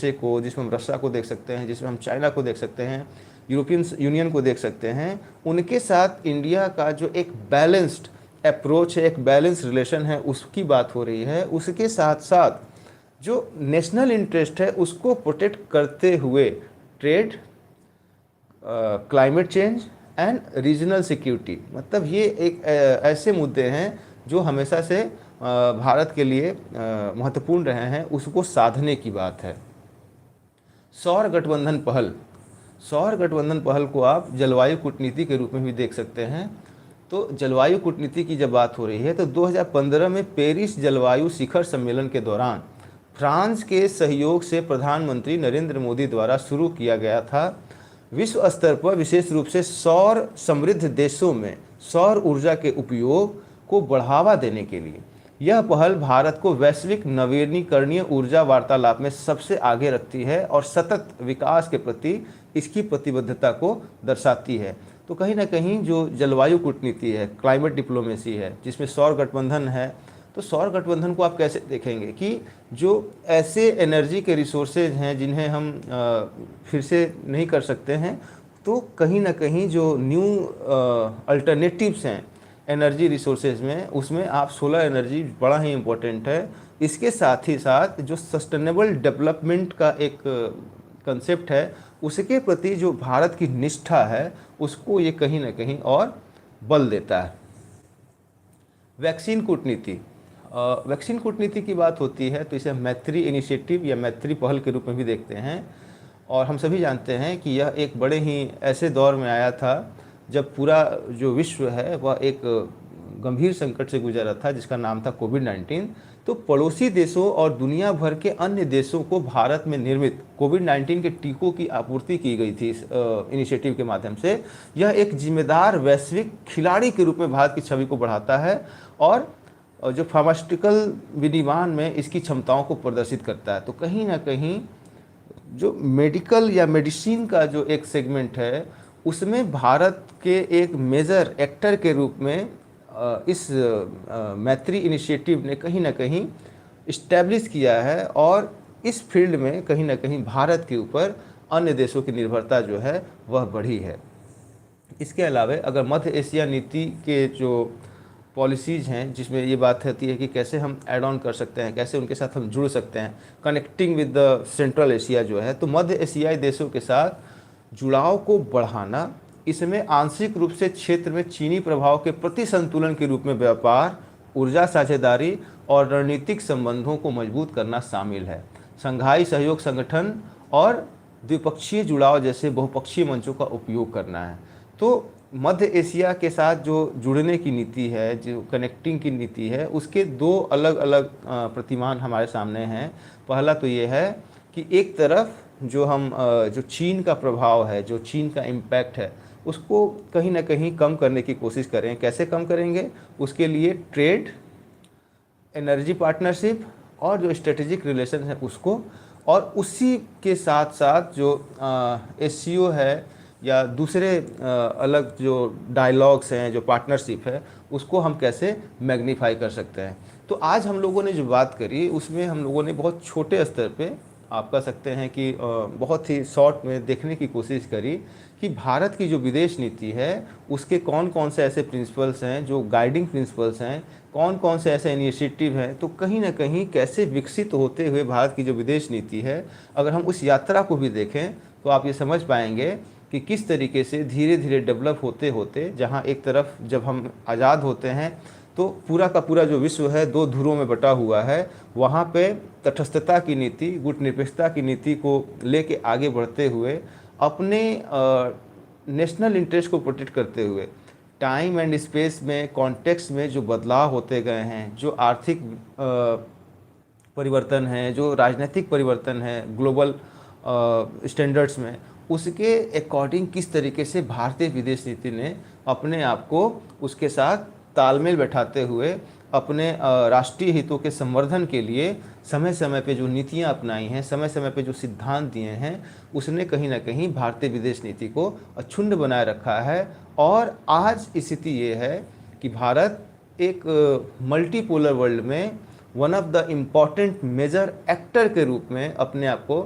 को, जिसमें हम रशिया को देख सकते हैं, जिसमें हम चाइना को देख सकते हैं, यूरोपियन यूनियन को देख सकते हैं, उनके साथ इंडिया का जो एक बैलेंस्ड अप्रोच है, एक बैलेंस रिलेशन है, उसकी बात हो रही है। उसके साथ साथ जो नेशनल इंटरेस्ट है उसको प्रोटेक्ट करते हुए trade, climate change and regional security, मतलब ये एक ऐसे मुद्दे हैं जो हमेशा से भारत के लिए महत्वपूर्ण रहे हैं, उसको साधने की बात है। सौर गठबंधन पहल, सौर गठबंधन पहल को आप जलवायु कूटनीति के रूप में भी देख सकते हैं। तो जलवायु कूटनीति की जब बात हो रही है तो 2015 में पेरिस जलवायु शिखर सम्मेलन के दौरान फ्रांस के सहयोग से प्रधानमंत्री नरेंद्र मोदी द्वारा शुरू किया गया था। विश्व स्तर पर विशेष रूप से सौर समृद्ध देशों में सौर ऊर्जा के उपयोग को बढ़ावा देने के लिए यह पहल भारत को वैश्विक नवीनीकरणीय ऊर्जा वार्तालाप में सबसे आगे रखती है और सतत विकास के प्रति इसकी प्रतिबद्धता को दर्शाती है। तो कहीं ना कहीं जो जलवायु कूटनीति है, क्लाइमेट डिप्लोमेसी है, जिसमें सौर गठबंधन है, तो सौर गठबंधन को आप कैसे देखेंगे कि जो ऐसे एनर्जी के रिसोर्सेज हैं जिन्हें हम फिर से नहीं कर सकते हैं, तो कहीं ना कहीं जो न्यू अल्टरनेटिव्स हैं एनर्जी रिसोर्सेज में, उसमें आप सोलर एनर्जी बड़ा ही इम्पोर्टेंट है। इसके साथ ही साथ जो सस्टेनेबल डेवलपमेंट का एक कंसेप्ट है, उसके प्रति जो भारत की निष्ठा है उसको ये कहीं ना कहीं और बल देता है। वैक्सीन कूटनीति, वैक्सीन कूटनीति की बात होती है तो इसे मैत्री इनिशिएटिव या मैत्री पहल के रूप में भी देखते हैं। और हम सभी जानते हैं कि यह एक बड़े ही ऐसे दौर में आया था जब पूरा जो विश्व है वह एक गंभीर संकट से गुजरा था, जिसका नाम था कोविड-19। तो पड़ोसी देशों और दुनिया भर के अन्य देशों को भारत में निर्मित कोविड-19 के टीकों की आपूर्ति की गई थी इस इनिशिएटिव के माध्यम से। यह एक जिम्मेदार वैश्विक खिलाड़ी के रूप में भारत की छवि को बढ़ाता है और जो फार्मास्यूटिकल विनिर्माण में इसकी क्षमताओं को प्रदर्शित करता है। तो कहीं ना कहीं जो मेडिकल या मेडिसिन का जो एक सेगमेंट है उसमें भारत के एक मेजर एक्टर के रूप में इस मैत्री इनिशिएटिव ने कहीं ना कहीं इस्टेब्लिश किया है और इस फील्ड में कहीं ना कहीं भारत के ऊपर अन्य देशों की निर्भरता जो है वह बढ़ी है। इसके अलावा अगर मध्य एशिया नीति के जो पॉलिसीज़ हैं जिसमें ये बात होती है कि कैसे हम ऐड ऑन कर सकते हैं, कैसे उनके साथ हम जुड़ सकते हैं, connecting with the central Asia जो है, तो मध्य एशियाई देशों के साथ जुड़ाव को बढ़ाना, इसमें आंशिक रूप से क्षेत्र में चीनी प्रभाव के प्रति संतुलन के रूप में व्यापार, ऊर्जा साझेदारी और रणनीतिक संबंधों को मजबूत करना शामिल है। शंघाई सहयोग संगठन और द्विपक्षीय जुड़ाव जैसे बहुपक्षीय मंचों का उपयोग करना है। तो मध्य एशिया के साथ जो जुड़ने की नीति है, जो कनेक्टिंग की नीति है, उसके दो अलग अलग प्रतिमान हमारे सामने हैं। पहला तो ये है कि एक तरफ जो हम जो चीन का प्रभाव है, जो चीन का इम्पैक्ट है, उसको कहीं ना कहीं कम करने की कोशिश करें। कैसे कम करेंगे? उसके लिए ट्रेड, एनर्जी पार्टनरशिप और जो स्ट्रेटेजिक रिलेशन है उसको, और उसी के साथ साथ जो एससीओ है या दूसरे अलग जो डायलॉग्स हैं, जो पार्टनरशिप है, उसको हम कैसे मैग्नीफाई कर सकते हैं। तो आज हम लोगों ने जो बात करी उसमें हम लोगों ने बहुत छोटे स्तर पे, आप कह सकते हैं कि बहुत ही शॉर्ट में देखने की कोशिश करी कि भारत की जो विदेश नीति है उसके कौन कौन से ऐसे प्रिंसिपल्स हैं जो गाइडिंग प्रिंसिपल्स हैं, कौन कौन से ऐसे इनिशिएटिव हैं, तो कहीं ना कहीं कैसे विकसित होते हुए भारत की जो विदेश नीति है, अगर हम उस यात्रा को भी देखें तो आप ये समझ पाएंगे कि किस तरीके से धीरे धीरे डेवलप होते होते, जहाँ एक तरफ जब हम आज़ाद होते हैं तो पूरा का पूरा जो विश्व है दो ध्रुवों में बटा हुआ है, वहाँ पे तटस्थता की नीति, गुटनिरपेक्षता की नीति को लेके आगे बढ़ते हुए अपने नेशनल इंटरेस्ट को प्रोटेक्ट करते हुए टाइम एंड स्पेस में, कॉन्टेक्स्ट में जो बदलाव होते गए हैं, जो आर्थिक परिवर्तन है, जो राजनीतिक परिवर्तन है ग्लोबल स्टैंडर्ड्स में, उसके अकॉर्डिंग किस तरीके से भारतीय विदेश नीति ने अपने आप को उसके साथ तालमेल बैठाते हुए अपने राष्ट्रीय हितों के संवर्धन के लिए समय समय पे जो नीतियां अपनाई हैं, समय समय पे जो सिद्धांत दिए हैं, उसने कहीं ना कहीं भारतीय विदेश नीति को अक्षुण्ण बनाए रखा है। और आज स्थिति ये है कि भारत एक मल्टीपोलर वर्ल्ड में one of the important major actor के रूप में अपने आप को